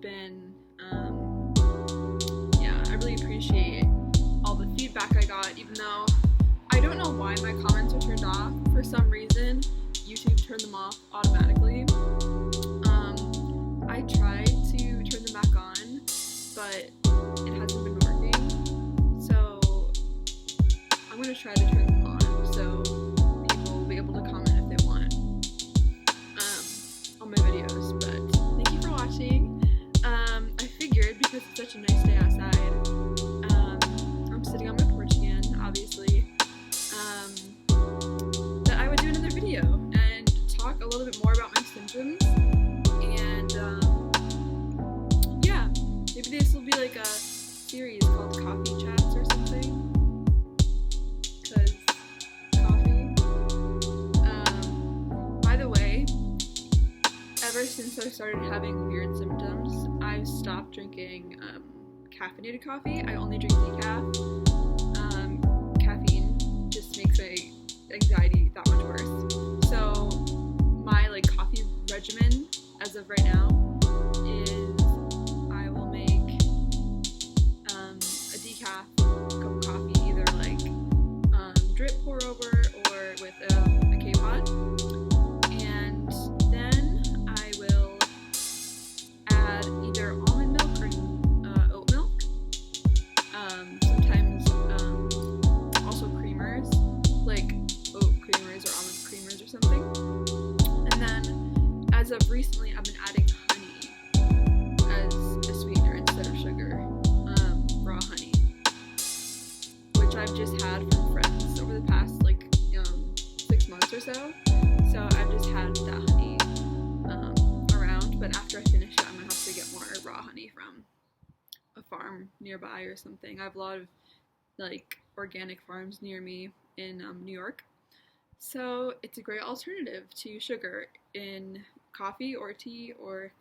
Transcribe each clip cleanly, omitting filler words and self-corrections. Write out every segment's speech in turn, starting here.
been, I really appreciate all the feedback I got, even though I don't know why my comments are turned off. For some reason, YouTube turned them off automatically. I tried to turn them back on, but it hasn't been working. So I'm going to try to turn them on so people will be able to comment if they want on my videos. But thank you for watching. I figured, because it's such a nice day outside, I'm sitting on my porch again, obviously, that I would do another video and talk a little bit more about my symptoms. And maybe this will be like a series called Coffee Chats or something, because coffee. By the way, ever since I started having weird symptoms, I've stopped drinking caffeinated coffee. I only drink decaf. Caffeine just makes my anxiety that much worse. So my coffee regimen as of right now is I will make a decaf cup of coffee, either drip pour over or with a K-Pod, and then I will add either almond milk or oat milk, sometimes also creamers, like oat creamers or almond creamers or something. And then as of recently, I've been adding honey as a sweetener instead of sugar, raw honey, which I've just had from friends over the past 6 months or so. So I've just had that honey around, but after I finish it, I'm gonna have to get more raw honey from a farm nearby or something. I have a lot of organic farms near me in New York, so it's a great alternative to sugar in coffee or tea or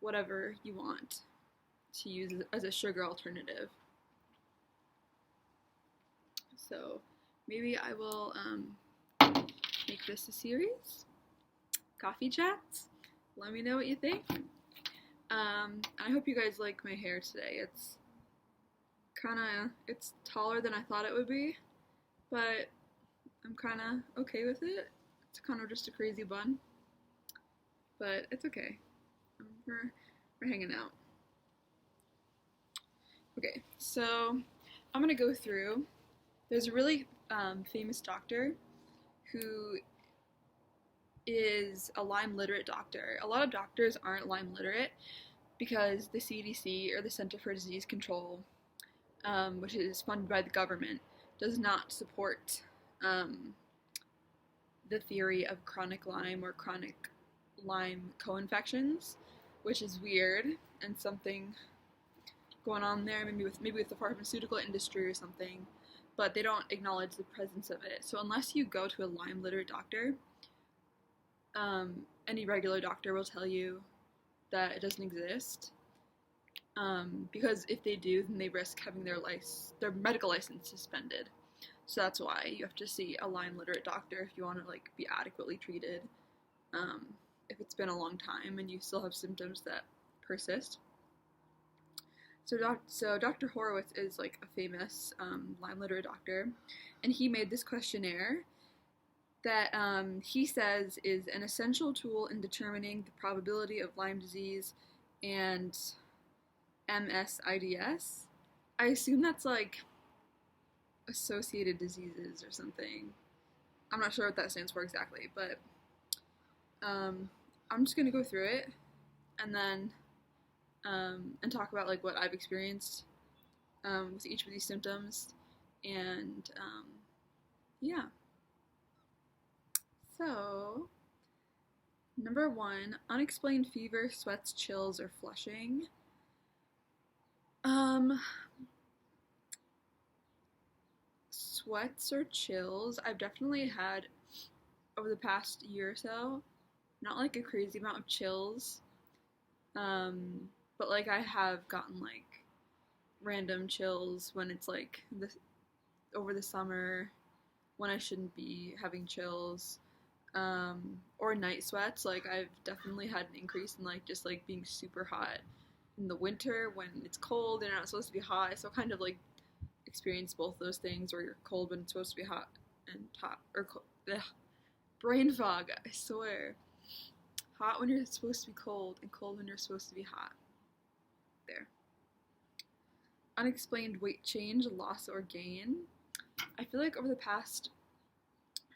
whatever you want to use as a sugar alternative. So maybe I will make this a series, Coffee Chats. Let me know what you think. I hope you guys like my hair today. It's taller than I thought it would be, but I'm kind of okay with it. It's kind of just a crazy bun, but it's okay. We're hanging out. Okay, so I'm gonna go through. There's a really famous doctor who is a Lyme literate doctor. A lot of doctors aren't Lyme literate because the CDC, or the Center for Disease Control, which is funded by the government, does not support the theory of chronic Lyme or chronic Lyme co-infections, which is weird and something going on there, maybe with the pharmaceutical industry or something, but they don't acknowledge the presence of it. So unless you go to a Lyme literate doctor, any regular doctor will tell you that it doesn't exist, because if they do, then they risk having their medical license suspended. So that's why you have to see a Lyme literate doctor if you want to be adequately treated, if it's been a long time and you still have symptoms that persist. So Dr. Horowitz is a famous Lyme literate doctor, and he made this questionnaire that he says is an essential tool in determining the probability of Lyme disease and MSIDS. I assume that's associated diseases or something. I'm not sure what that stands for exactly, but I'm just gonna go through it and then and talk about what I've experienced with each of these symptoms, and yeah. So, number 1, unexplained fever, sweats, chills, or flushing. Sweats or chills, I've definitely had over the past year or so. Not a crazy amount of chills, but I have gotten random chills when it's over the summer when I shouldn't be having chills, or night sweats. I've definitely had an increase in just being super hot in the winter when it's cold and you're not supposed to be hot. So kind of like experience both those things, where you're cold when it's supposed to be hot and hot, or brain fog, I swear. Hot when you're supposed to be cold, and cold when you're supposed to be hot. There. Unexplained weight change, loss or gain. I feel like over the past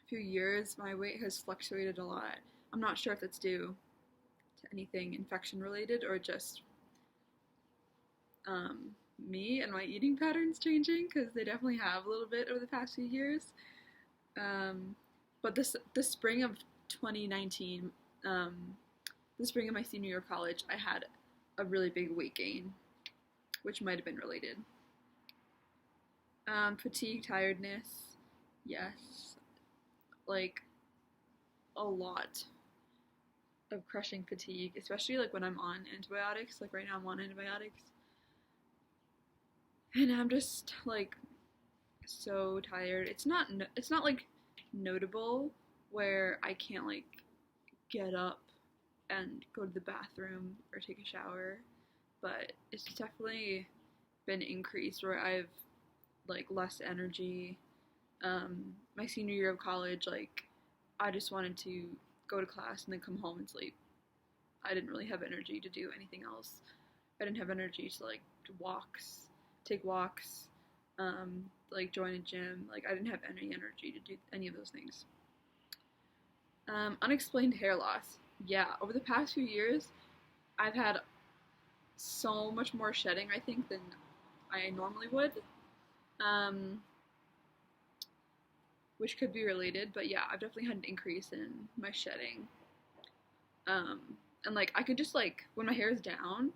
few years, my weight has fluctuated a lot. I'm not sure if that's due to anything infection related or just me and my eating patterns changing, because they definitely have a little bit over the past few years. But the spring of 2019, the spring of my senior year of college, I had a really big weight gain, which might have been related. Fatigue, tiredness, yes, like a lot of crushing fatigue, especially like when I'm on antibiotics. Like right now I'm on antibiotics, and I'm just like so tired. It's not like notable where I can't like get up and go to the bathroom or take a shower, but it's definitely been increased where I've like less energy. My senior year of college, like I just wanted to go to class and then come home and sleep. I didn't really have energy to do anything else. I didn't have energy to like take walks, like join a gym. Like I didn't have any energy to do any of those things. Unexplained hair loss. Yeah, over the past few years, I've had so much more shedding, I think, than I normally would. Which could be related, but yeah, I've definitely had an increase in my shedding. And like I could just like when my hair is down,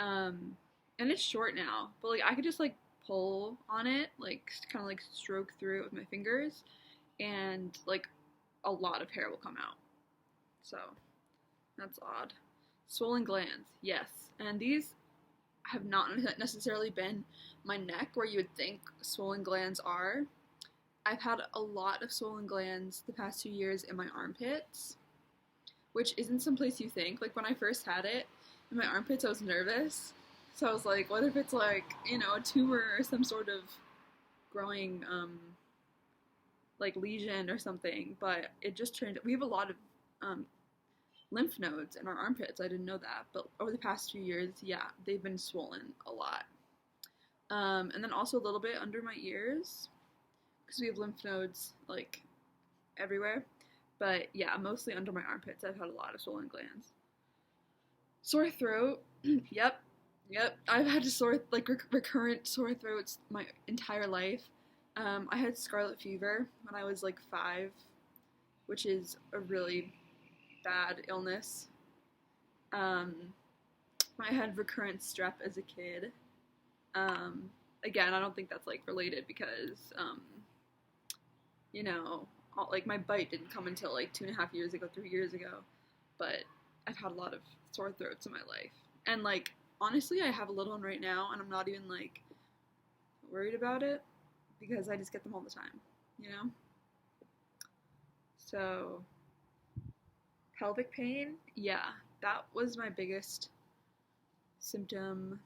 and it's short now, but like I could just like pull on it, like kind of like stroke through it with my fingers, and like a lot of hair will come out. So that's odd. Swollen glands, yes, and these have not necessarily been my neck where you would think swollen glands are. I've had a lot of swollen glands the past 2 years in my armpits, which isn't someplace you think. Like when I first had it in my armpits, I was nervous. So I was like, what if it's like, you know, a tumor or some sort of growing like lesion or something. But it just turned, we have a lot of lymph nodes in our armpits. I didn't know that. But over the past few years, yeah, they've been swollen a lot. And then also a little bit under my ears, because we have lymph nodes like everywhere. But yeah, mostly under my armpits, I've had a lot of swollen glands. Sore throat, yep. I've had recurrent sore throats my entire life. I had scarlet fever when I was like 5, which is a really bad illness. I had recurrent strep as a kid. Again, I don't think that's like related because, you know, like my bite didn't come until like 2.5 years ago, 3 years ago. But I've had a lot of sore throats in my life, and like honestly, I have a little one right now, and I'm not even like worried about it because I just get them all the time, you know. So pelvic pain, yeah, that was my biggest symptom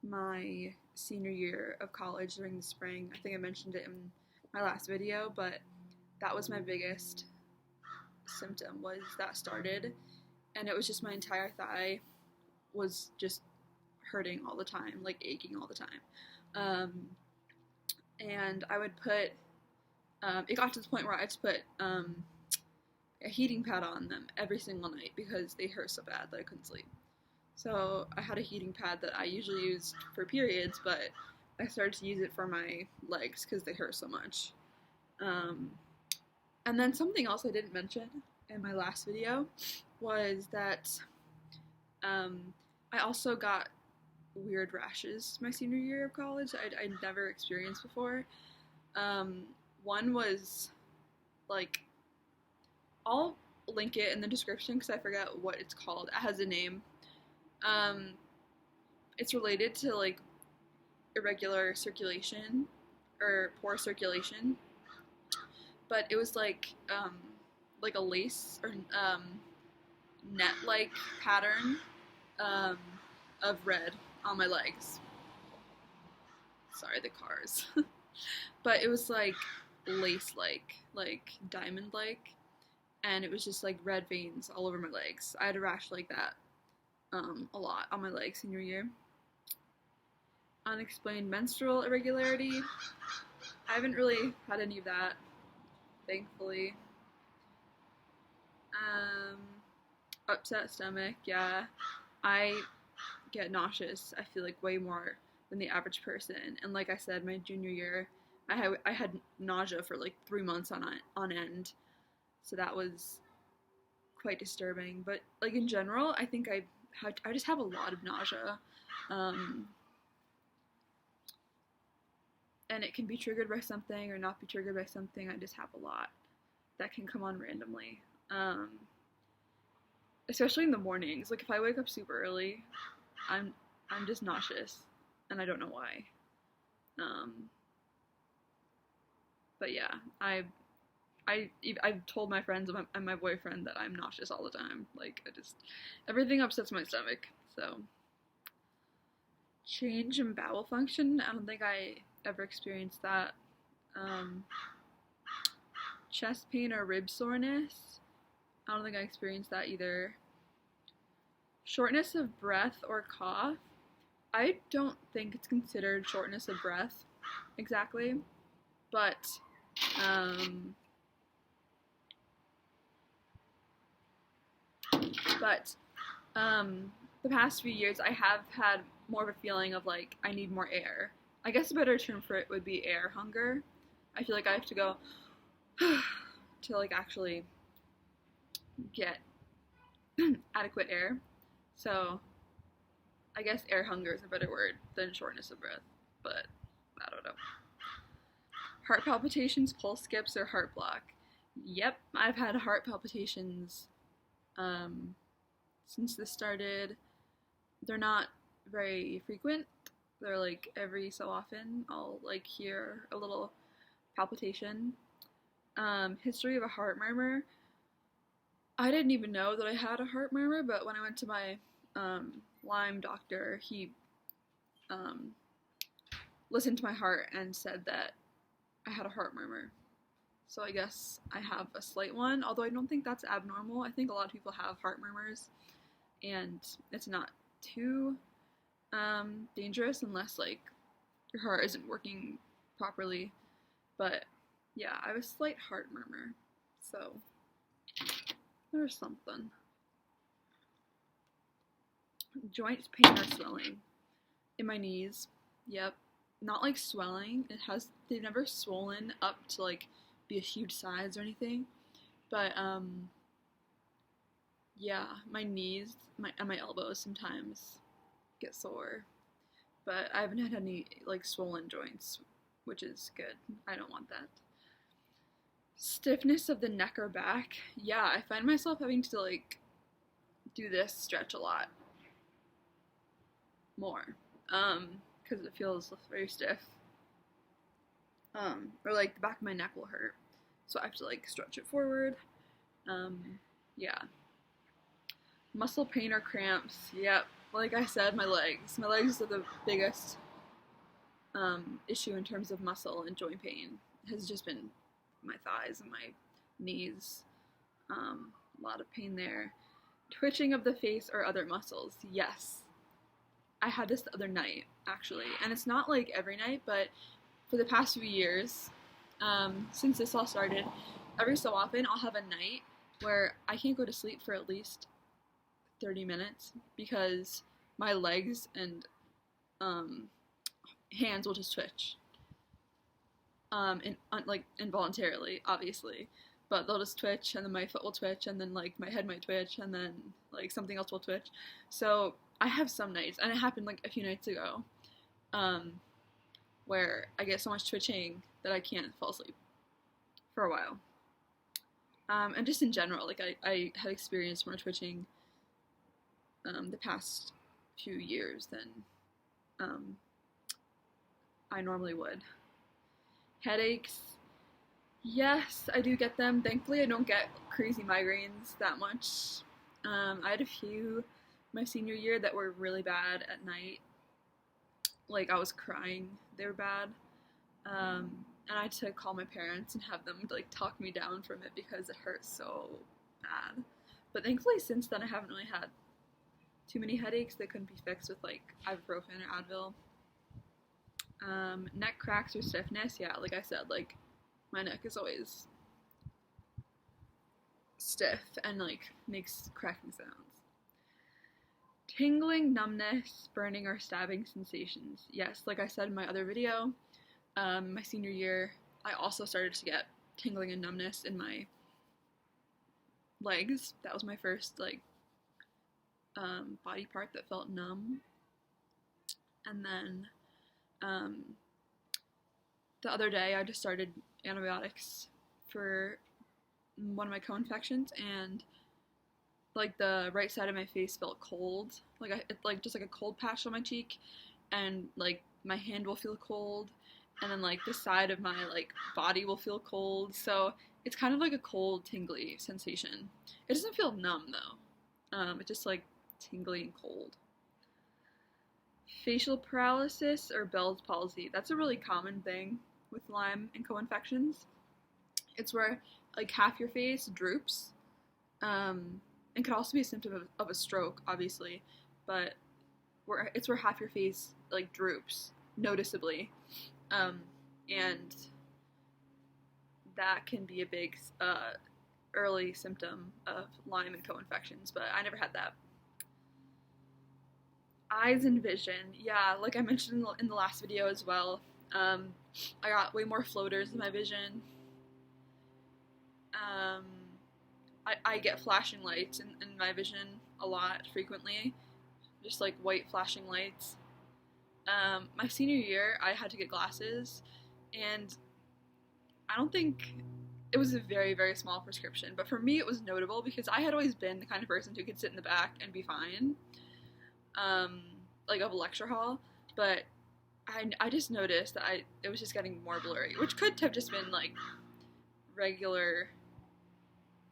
my senior year of college during the spring. I think I mentioned it in my last video, but that was my biggest symptom, was that started, and it was just my entire thigh was just hurting all the time, like aching all the time. And I would put, it got to the point where I had to put a heating pad on them every single night because they hurt so bad that I couldn't sleep. So I had a heating pad that I usually used for periods, but I started to use it for my legs because they hurt so much. And then something else I didn't mention in my last video was that I also got weird rashes my senior year of college I'd never experienced before. One was like, I'll link it in the description because I forgot what it's called. It has a name. It's related to like irregular circulation or poor circulation, but it was like a lace or net-like pattern of red on my legs. Sorry, the cars. But it was like lace-like diamond-like, and it was just like red veins all over my legs. I had a rash like that a lot on my legs senior year. Unexplained menstrual irregularity. I haven't really had any of that, thankfully. Upset stomach, yeah. I get nauseous, I feel like, way more than the average person. And like I said, my junior year, I had nausea for like 3 months on end. So that was quite disturbing. But like in general, I think I just have a lot of nausea. And it can be triggered by something or not be triggered by something. I just have a lot that can come on randomly. Especially in the mornings. Like if I wake up super early, I'm just nauseous, and I don't know why. But yeah, I've told my friends and my boyfriend that I'm nauseous all the time. Like everything upsets my stomach. So change in bowel function. I don't think I ever experienced that. Chest pain or rib soreness. I don't think I experienced that either. Shortness of breath or cough. I don't think it's considered shortness of breath exactly, but the past few years I have had more of a feeling of like I need more air. I guess a better term for it would be air hunger. I feel like I have to go to like actually get adequate air. So I guess air hunger is a better word than shortness of breath, but I don't know. Heart palpitations, pulse skips, or heart block. Yep, I've had heart palpitations since this started. They're not very frequent. They're like every so often I'll like hear a little palpitation. History of a heart murmur. I didn't even know that I had a heart murmur, but when I went to my Lyme doctor, he listened to my heart and said that I had a heart murmur. So I guess I have a slight one, although I don't think that's abnormal. I think a lot of people have heart murmurs, and it's not too dangerous unless like your heart isn't working properly. But yeah, I have a slight heart murmur, so there's something. Joint pain or swelling in my knees. Yep, not like swelling. They've never swollen up to like be a huge size or anything, but yeah, my knees and my elbows sometimes get sore, but I haven't had any like swollen joints, which is good. I don't want that. Stiffness of the neck or back. Yeah, I find myself having to like do this stretch a lot more because it feels very stiff. Or like the back of my neck will hurt, so I have to like stretch it forward. Yeah. Muscle pain or cramps. Yep. Like I said, my legs are the biggest issue in terms of muscle and joint pain. It has just been my thighs and my knees. A lot of pain there. Twitching of the face or other muscles. Yes. I had this the other night, actually. And it's not like every night, but for the past few years, since this all started, every so often I'll have a night where I can't go to sleep for at least 30 minutes because my legs and hands will just twitch. Like involuntarily, obviously, but they'll just twitch, and then my foot will twitch, and then like my head might twitch, and then like something else will twitch. So I have some nights, and it happened like a few nights ago, where I get so much twitching that I can't fall asleep for a while. And just in general, like I have experienced more twitching the past few years than I normally would. Headaches. Yes, I do get them. Thankfully, I don't get crazy migraines that much. I had a few my senior year that were really bad at night. Like, I was crying. They were bad. And I had to call my parents and have them, like, talk me down from it because it hurt so bad. But thankfully, since then, I haven't really had too many headaches that couldn't be fixed with, like, ibuprofen or Advil. Neck cracks or stiffness, yeah, like I said, like, my neck is always stiff and, like, makes cracking sounds. Tingling, numbness, burning, or stabbing sensations. Yes, like I said in my other video, my senior year, I also started to get tingling and numbness in my legs. That was my first, like, body part that felt numb. And then, the other day, I just started antibiotics for one of my co-infections, and, like, the right side of my face felt cold, like just like a cold patch on my cheek, and, like, my hand will feel cold, and then, like, the side of my, like, body will feel cold. So it's kind of like a cold, tingly sensation. It doesn't feel numb though. It's just, like, tingly and cold. Facial paralysis or Bell's palsy. That's a really common thing with Lyme and co-infections. It's where, like, half your face droops. And could also be a symptom of a stroke, obviously, but it's where half your face, like, droops noticeably, and that can be a big early symptom of Lyme and co-infections, but I never had that. Eyes and vision, yeah, like I mentioned in the last video as well, I got way more floaters in my vision. I get flashing lights in my vision a lot, frequently, just, like, white flashing lights. My senior year, I had to get glasses, and I don't think it was a very, very small prescription, but for me it was notable because I had always been the kind of person who could sit in the back and be fine, like, of a lecture hall, but I just noticed that it was just getting more blurry, which could have just been, like,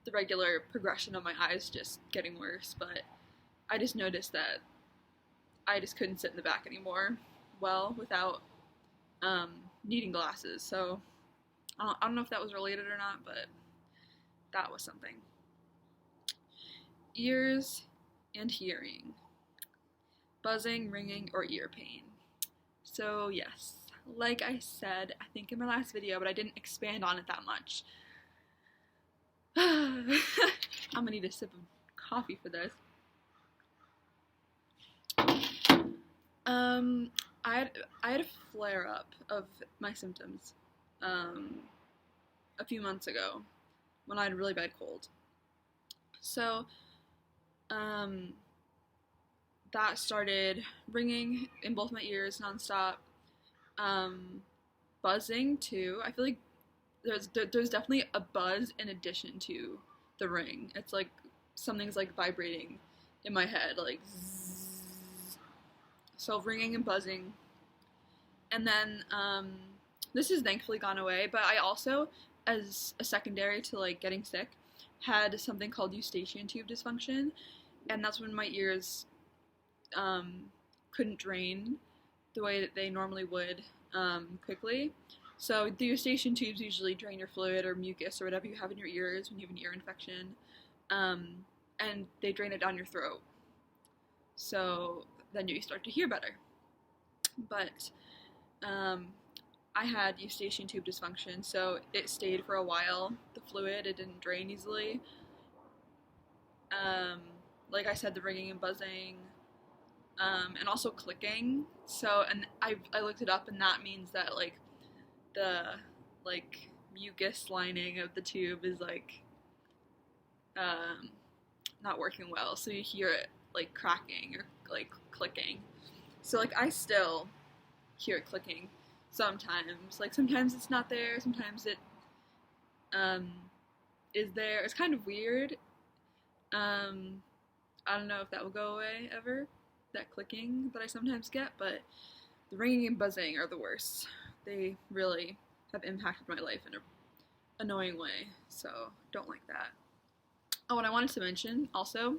the regular progression of my eyes just getting worse, but I just noticed that I just couldn't sit in the back anymore without needing glasses. So I don't know if that was related or not, but that was something. Ears and hearing. Buzzing, ringing, or ear pain. So yes, like I said, I think in my last video, but I didn't expand on it that much. I'm gonna need a sip of coffee for this. I had a flare-up of my symptoms a few months ago when I had a really bad cold. So that started ringing in both my ears nonstop, buzzing too. I feel like there's definitely a buzz in addition to the ring. It's like something's, like, vibrating in my head, like zzz. So ringing and buzzing. And then this has thankfully gone away, but I also, as a secondary to, like, getting sick, had something called eustachian tube dysfunction, and that's when my ears couldn't drain the way that they normally would quickly. So the eustachian tubes usually drain your fluid or mucus or whatever you have in your ears when you have an ear infection, and they drain it down your throat. So then you start to hear better. But I had eustachian tube dysfunction, so it stayed for a while. The fluid, it didn't drain easily. Like I said, the ringing and buzzing, and also clicking. So, and I looked it up, and that means that, like, the, like, mucus lining of the tube is, like, not working well, so you hear it, like, cracking or, like, clicking. So, like, I still hear it clicking sometimes. Like, sometimes it's not there, sometimes it is there. It's kind of weird. I don't know if that will go away ever, that clicking that I sometimes get, but the ringing and buzzing are the worst. They really have impacted my life in an annoying way, so don't like that. Oh, and I wanted to mention also,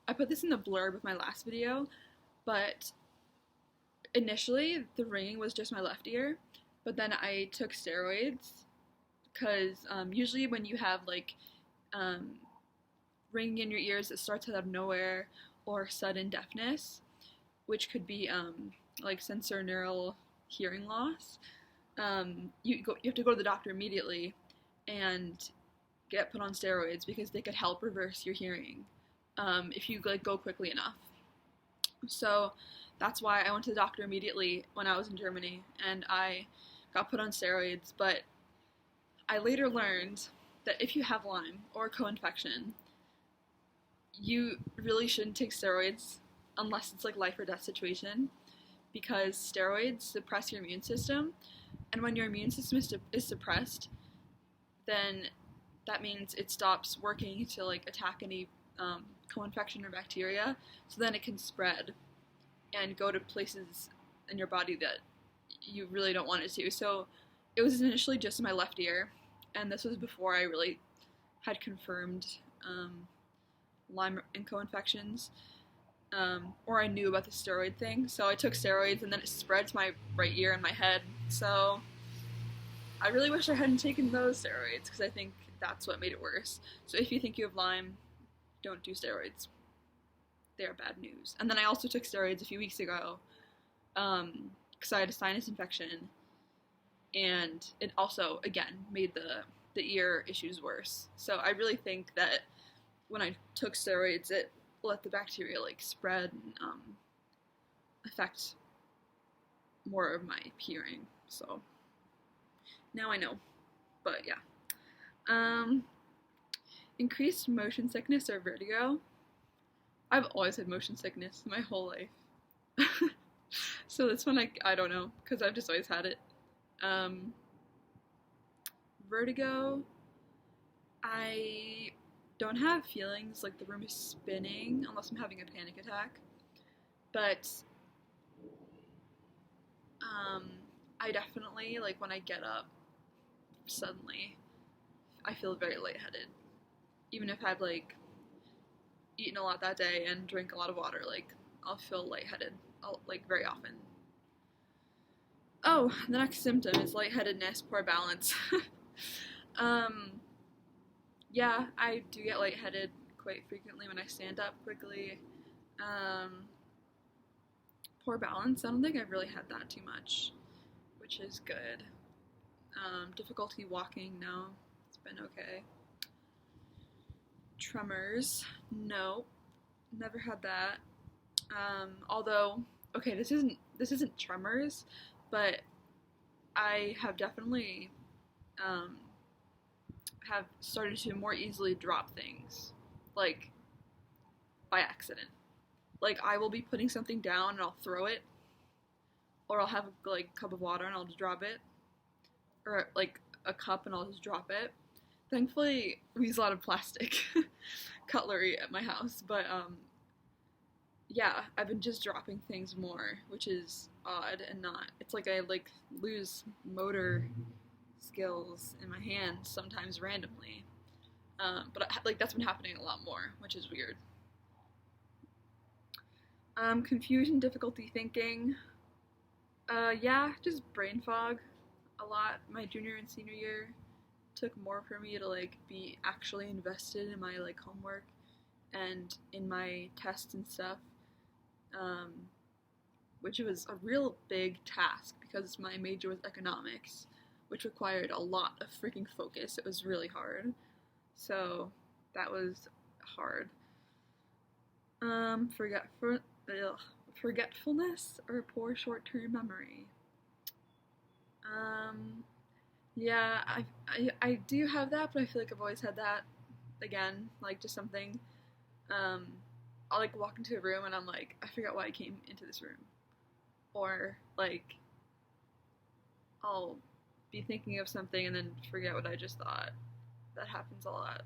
I put this in the blurb of my last video, but initially the ringing was just my left ear, but then I took steroids because usually when you have like ringing in your ears, it starts out of nowhere, or sudden deafness, which could be like sensorineural hearing loss. You have to go to the doctor immediately and get put on steroids because they could help reverse your hearing if you like go quickly enough. So that's why I went to the doctor immediately when I was in Germany, and I got put on steroids. But I later learned that if you have Lyme or a co-infection, you really shouldn't take steroids unless it's like life or death situation, because steroids suppress your immune system, and when your immune system is suppressed, then that means it stops working to like attack any co-infection or bacteria, so then it can spread and go to places in your body that you really don't want it to. So it was initially just in my left ear, and this was before I really had confirmed Lyme and co-infections, or I knew about the steroid thing. So I took steroids, and then it spread to my right ear and my head. So I really wish I hadn't taken those steroids, because I think that's what made it worse. So if you think you have Lyme, don't do steroids. They are bad news. And then I also took steroids a few weeks ago because I had a sinus infection, and it also, again, made the ear issues worse. So I really think that when I took steroids, it let the bacteria like spread and affect more of my hearing. So now I know. But yeah. Increased motion sickness or vertigo. I've always had motion sickness my whole life. So this one I don't know, because I've just always had it. Vertigo, I don't have feelings like the room is spinning unless I'm having a panic attack. But I definitely, like, when I get up suddenly, I feel very lightheaded. Even if I've like eaten a lot that day and drink a lot of water, like I'll feel lightheaded like very often. Oh, the next symptom is lightheadedness, poor balance. Yeah, I do get lightheaded quite frequently when I stand up quickly. Poor balance, I don't think I've really had that too much, which is good. Difficulty walking, no, it's been okay. Tremors, no, never had that. Although, okay, this isn't tremors, but I have definitely have started to more easily drop things, like by accident. Like I will be putting something down and I'll throw it, or I'll have a like cup of water and I'll just drop it, or like a cup and I'll just drop it. Thankfully, we use a lot of plastic cutlery at my house, but yeah, I've been just dropping things more, which is odd and not. It's like I like lose motor skills in my hands sometimes randomly, but like that's been happening a lot more, which is weird. Confusion, difficulty thinking. Yeah, just brain fog a lot. My junior and senior year took more for me to like be actually invested in my like homework and in my tests and stuff, which was a real big task because my major was economics, which required a lot of freaking focus. It was really hard, so that was hard. Forgetfulness or poor short-term memory. Yeah, I do have that, but I feel like I've always had that. Again, like just something. I'll like walk into a room and I'm like, I forgot why I came into this room, or like I'll be thinking of something and then forget what I just thought. That happens a lot.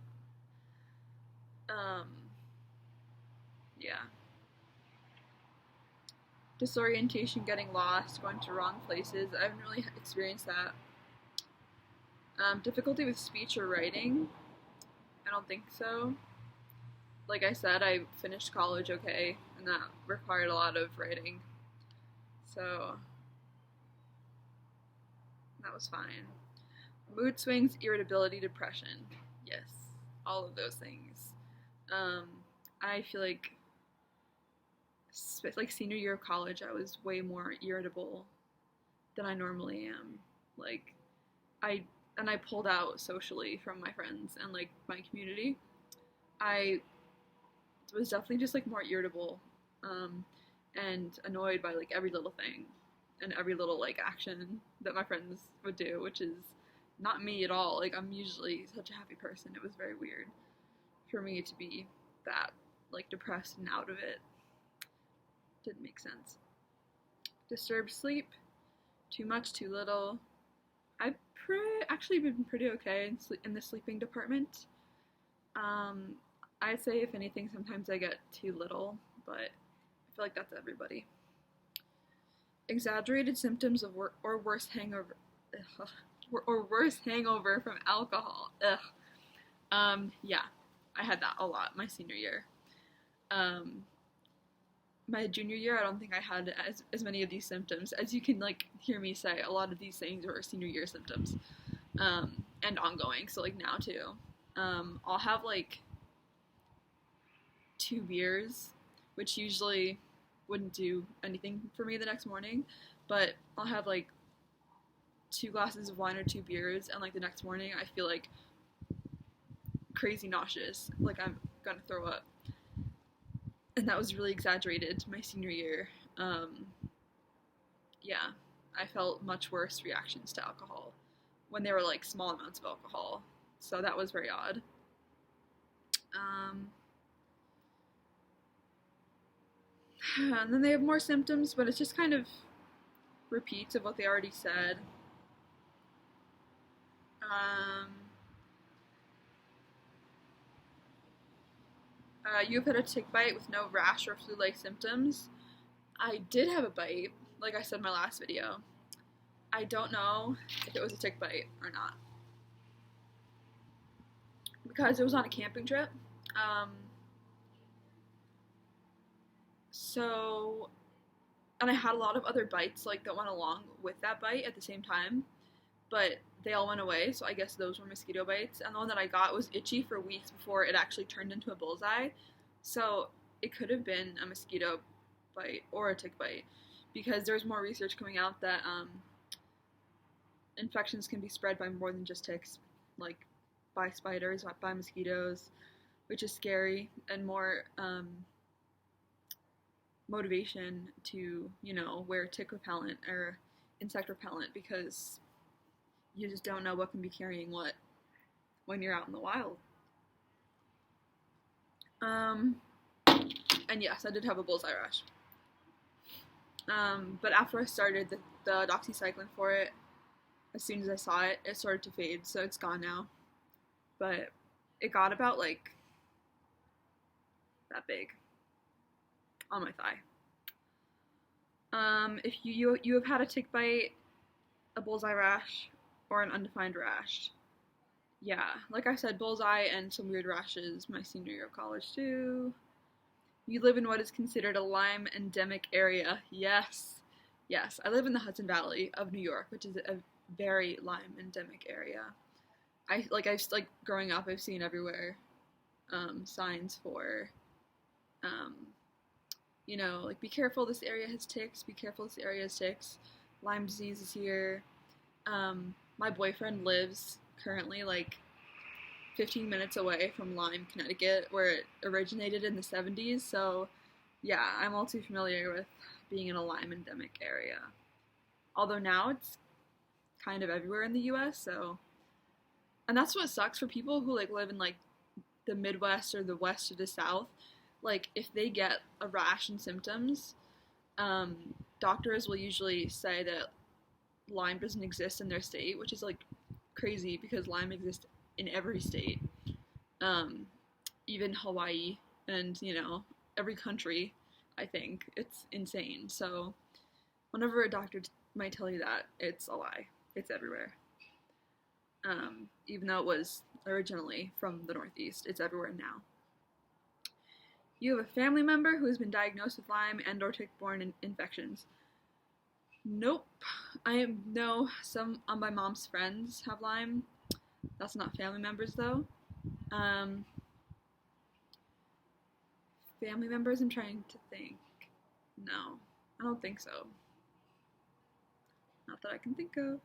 Yeah. Disorientation, getting lost, going to wrong places. I haven't really experienced that. Difficulty with speech or writing. I don't think so. like I said, I finished college okay, and that required a lot of writing. So that was fine. Mood swings, irritability, depression. Yes, all of those things. Um, I feel like senior year of college, I was way more irritable than I normally am. Like I I pulled out socially from my friends and like my community. I was definitely just like more irritable, um, and annoyed by like every little thing and every little like action that my friends would do, which is not me at all. Like I'm usually such a happy person. It was very weird for me to be that like depressed and out of it. Didn't make sense. Disturbed sleep, too much, too little. I've actually been pretty okay in the sleeping department. Um, I'd say if anything, sometimes I get too little, but I feel like that's everybody. Exaggerated symptoms of or worse hangover, or worse hangover from alcohol. Ugh. Yeah, I had that a lot my senior year. Um, my junior year, I don't think I had as many of these symptoms. As you can like hear me say, a lot of these things were senior year symptoms, and ongoing. So like now too, I'll have like 2 beers, which usually wouldn't do anything for me the next morning, but I'll have like 2 glasses of wine or 2 beers, and like the next morning I feel like crazy nauseous, like I'm gonna throw up. And that was really exaggerated my senior year. Yeah, I felt much worse reactions to alcohol when they were like small amounts of alcohol. So that was very odd. Um, and then they have more symptoms, but it's just kind of repeats of what they already said. Um, you've had a tick bite with no rash or flu-like symptoms. I did have a bite, like I said in my last video. I don't know if it was a tick bite or not, because it was on a camping trip. Um, so, and I had a lot of other bites like that went along with that bite at the same time, but they all went away. So I guess those were mosquito bites. And the one that I got was itchy for weeks before it actually turned into a bullseye. So it could have been a mosquito bite or a tick bite, because there's more research coming out that infections can be spread by more than just ticks, like by spiders, by mosquitoes, which is scary, and more motivation to, wear tick repellent or insect repellent, because you just don't know what can be carrying what when you're out in the wild. And yes, I did have a bullseye rash. But after I started the doxycycline for it, as soon as I saw it, it started to fade, so it's gone now. But it got about like that big on my thigh. If you have had a tick bite, a bullseye rash, or an undefined rash, yeah, like I said, bullseye and some weird rashes my senior year of college too. You live in what is considered a Lyme endemic area. Yes, yes, I live in the Hudson Valley of New York, which is a very Lyme endemic area. I've growing up, I've seen everywhere signs for, like, be careful, this area has ticks, be careful, this area has ticks, Lyme disease is here. My boyfriend lives currently like 15 minutes away from Lyme, Connecticut, where it originated in the 70s, so yeah, I'm all too familiar with being in a Lyme endemic area. Although now it's kind of everywhere in the US, so, and that's what sucks for people who like live in like the Midwest or the West or the South. Like if they get a rash and symptoms, doctors will usually say that Lyme doesn't exist in their state, which is like crazy because Lyme exists in every state, even Hawaii, and every country. I think it's insane. So whenever a doctor might tell you that, it's a lie. It's everywhere. Even though it was originally from the Northeast, it's everywhere now. You have a family member who has been diagnosed with Lyme and or tick-borne infections. Nope. No, some of my mom's friends have Lyme. That's not family members though. Family members, I'm trying to think. No, I don't think so. Not that I can think of.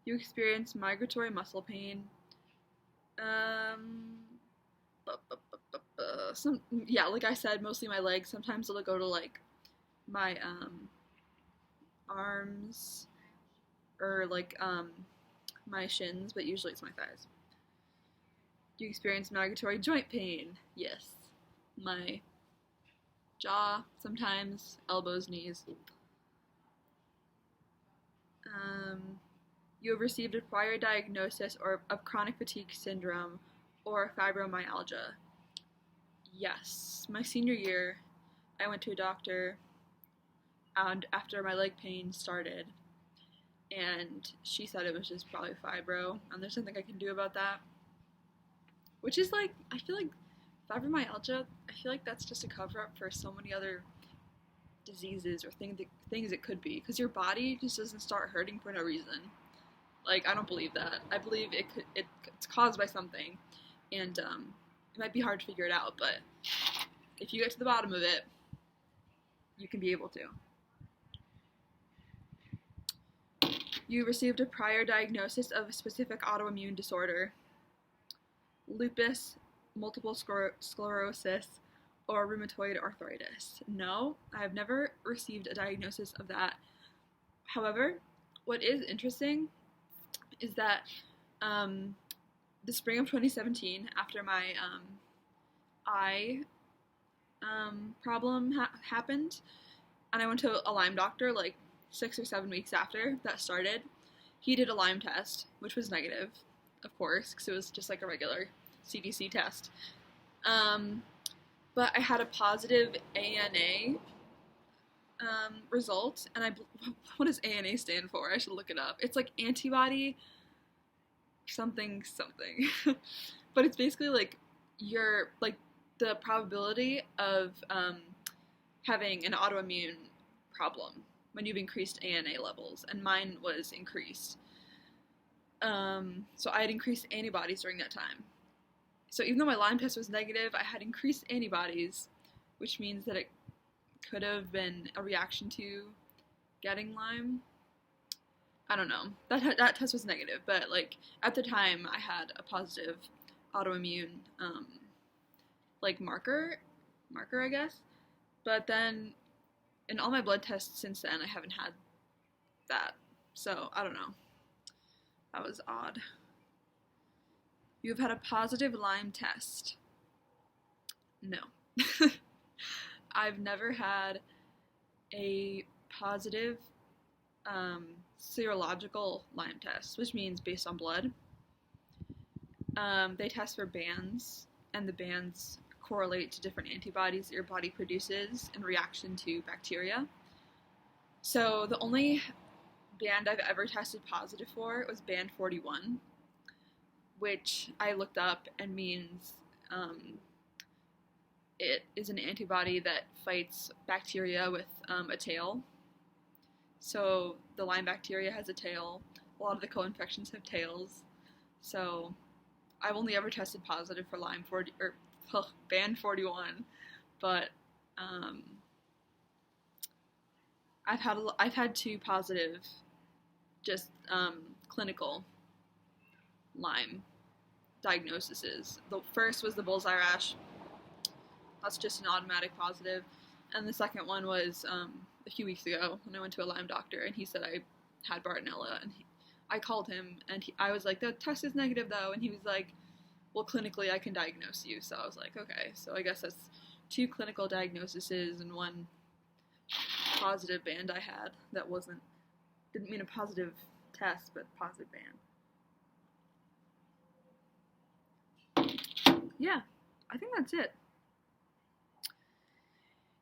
You experience migratory muscle pain. Yeah, like I said, mostly my legs. Sometimes it'll go to like my arms or like my shins, but usually it's my thighs. You experience migratory joint pain. Yes. My jaw, sometimes, elbows, knees. You have received a prior diagnosis of chronic fatigue syndrome or fibromyalgia. Yes. My senior year, I went to a doctor and after my leg pain started, and she said it was just probably fibro, and there's nothing I can do about that. Which is like, I feel like fibromyalgia, I feel like that's just a cover-up for so many other diseases or things it could be, because your body just doesn't start hurting for no reason. Like, I don't believe that. I believe it's caused by something, and it might be hard to figure it out, but if you get to the bottom of it, you can be able to. You received a prior diagnosis of a specific autoimmune disorder. Lupus, multiple sclerosis, or rheumatoid arthritis. No, I have never received a diagnosis of that. However, what is interesting is that the spring of 2017, after my eye problem happened, and I went to a Lyme doctor like 6 or 7 weeks after that started. He did a Lyme test, which was negative, of course, because it was just like a regular CDC test. But I had a positive ANA result, and what does ANA stand for? I should look it up. It's like antibody something. But it's basically like the probability of having an autoimmune problem when you've increased ANA levels, and mine was increased. So I had increased antibodies during that time. So even though my Lyme test was negative, I had increased antibodies, which means that it could have been a reaction to getting Lyme. I don't know. That test was negative, but like at the time I had a positive autoimmune like marker, I guess. But then in all my blood tests since then, I haven't had that. So I don't know. That was odd. You have had a positive Lyme test. No. I've never had a positive serological Lyme test, which means based on blood. They test for bands, and the bands correlate to different antibodies that your body produces in reaction to bacteria. So the only band I've ever tested positive for was band 41, which I looked up and means it is an antibody that fights bacteria with a tail. So the Lyme bacteria has a tail. A lot of the co-infections have tails. So I've only ever tested positive for band 41, but I've had 2 positive, just clinical Lyme diagnoses. The first was the bullseye rash. That's just an automatic positive, and the second one was a few weeks ago when I went to a Lyme doctor, and he said I had Bartonella, and I called him, and I was like, the test is negative though, and he was like, well, clinically I can diagnose you. So I was like, okay, so I guess that's 2 clinical diagnoses and 1 positive band I had that didn't mean a positive test, but positive band. Yeah, I think that's it.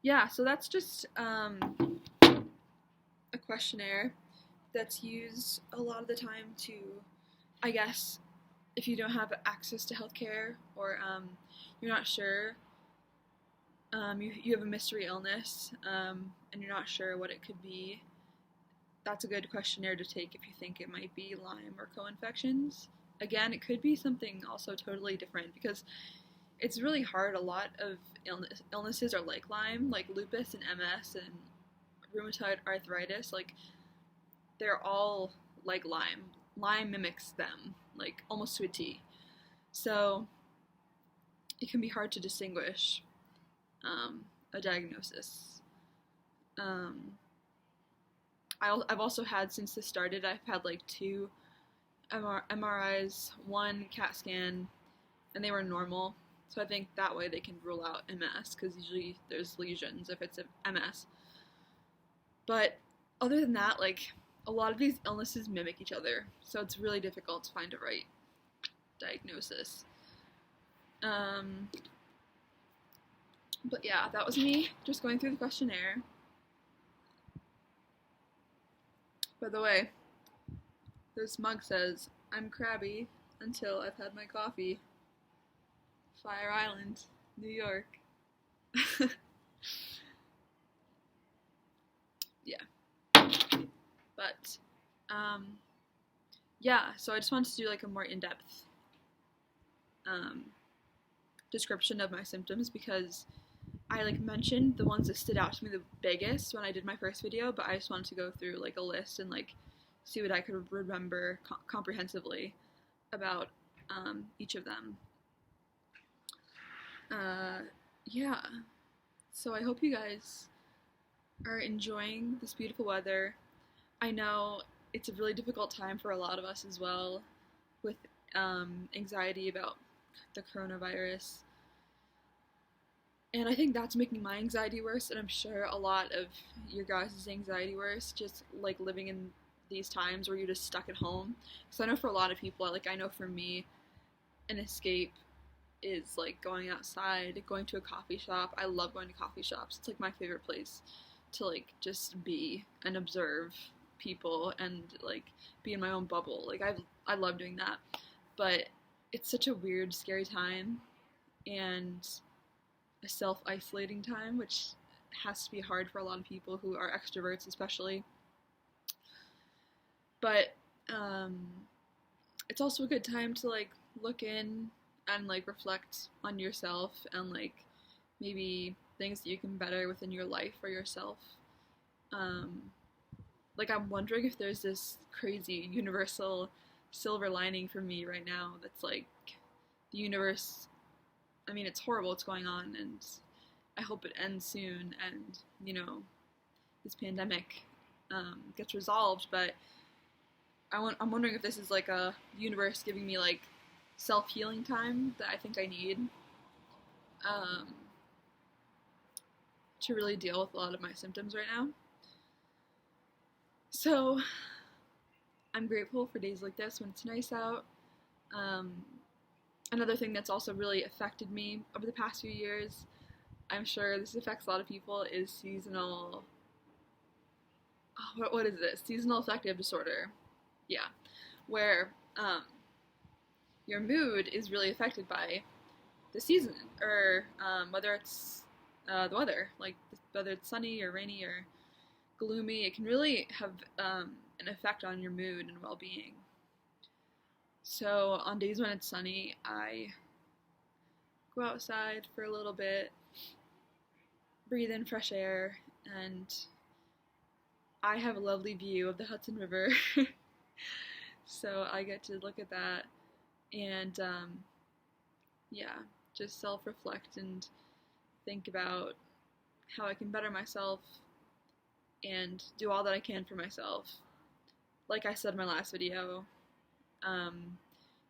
Yeah, so that's just a questionnaire that's used a lot of the time to, I guess, if you don't have access to healthcare or you're not sure you have a mystery illness, and you're not sure what it could be, that's a good questionnaire to take if you think it might be Lyme or co-infections. Again, it could be something also totally different, because it's really hard. A lot of illnesses are like Lyme, like lupus and MS and rheumatoid arthritis. Like, they're all like Lyme. Lyme mimics them, like almost to a T. So it can be hard to distinguish a diagnosis. I've also had, since this started, I've had like 2 MRIs, 1 CAT scan, and they were normal. So I think that way they can rule out MS, because usually there's lesions if it's a MS. But other than that, like, a lot of these illnesses mimic each other, so it's really difficult to find a right diagnosis. But yeah, that was me just going through the questionnaire. By the way, this mug says, "I'm crabby until I've had my coffee. Fire Island, New York." Yeah. But, yeah, so I just wanted to do like a more in-depth description of my symptoms, because I like mentioned the ones that stood out to me the biggest when I did my first video, but I just wanted to go through like a list and like see what I could remember comprehensively about each of them. Yeah, so I hope you guys are enjoying this beautiful weather. I know it's a really difficult time for a lot of us as well, with anxiety about the coronavirus. And I think that's making my anxiety worse, and I'm sure a lot of your guys' anxiety worse, just like living in these times where you're just stuck at home. So I know for a lot of people, like I know for me, an escape is like going outside, going to a coffee shop. I love going to coffee shops. It's like my favorite place to like just be and observe people and like be in my own bubble. Like I love doing that. But it's such a weird, scary time, and a self-isolating time, which has to be hard for a lot of people who are extroverts especially. But it's also a good time to like look in and like reflect on yourself and like maybe things that you can better within your life or yourself. Like I'm wondering if there's this crazy universal silver lining for me right now that's like the universe. I mean, it's horrible what's going on, and I hope it ends soon, and, you know, this pandemic gets resolved, but I'm wondering if this is like a universe giving me like self-healing time that I think I need to really deal with a lot of my symptoms right now. So I'm grateful for days like this when it's nice out. Another thing that's also really affected me over the past few years, I'm sure this affects a lot of people, is seasonal, what is this? Seasonal affective disorder. Yeah. Where your mood is really affected by the season, or whether it's the weather, like whether it's sunny or rainy or gloomy. It can really have an effect on your mood and well-being. So on days when it's sunny, I go outside for a little bit, breathe in fresh air, and I have a lovely view of the Hudson River. So I get to look at that and, yeah, just self-reflect and think about how I can better myself and do all that I can for myself. Like I said in my last video,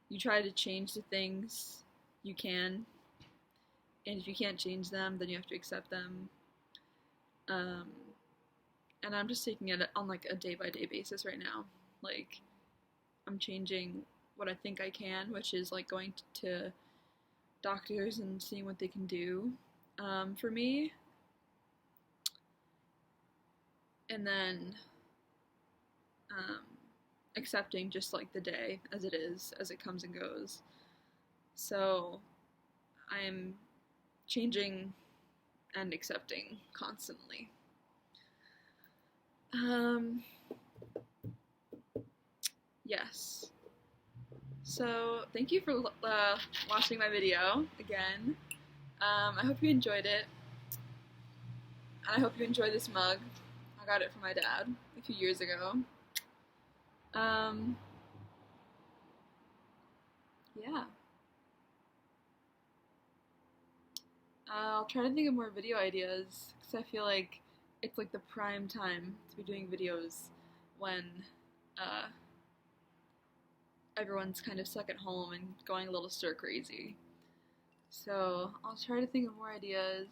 you try to change the things you can, and if you can't change them, then you have to accept them. And I'm just taking it on like a day-by-day basis right now. Like, I'm changing what I think I can, which is like going to doctors and seeing what they can do for me, and then accepting just like the day as it is, as it comes and goes. So I'm changing and accepting constantly. Yes. So thank you for watching my video again. I hope you enjoyed it, and I hope you enjoy this mug. I got it from my dad a few years ago. Yeah. I'll try to think of more video ideas, because I feel like it's like the prime time to be doing videos when uh, everyone's kind of stuck at home and going a little stir crazy. So I'll try to think of more ideas.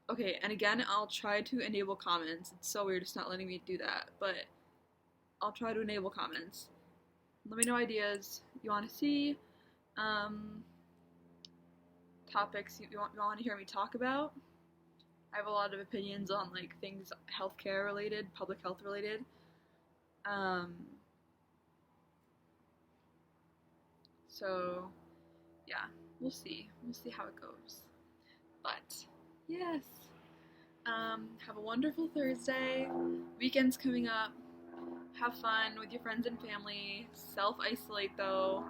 Okay, and again, I'll try to enable comments. It's so weird it's not letting me do that, but I'll try to enable comments. Let me know ideas you want to see, topics you want to hear me talk about. I have a lot of opinions on like things healthcare related, public health related. So yeah, we'll see. We'll see how it goes. But yes, have a wonderful Thursday. Weekend's coming up. Have fun with your friends and family. Self-isolate though.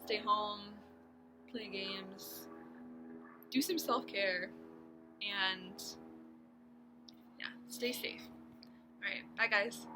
Stay home. Play games. Do some self-care. And yeah, stay safe. Alright, bye guys.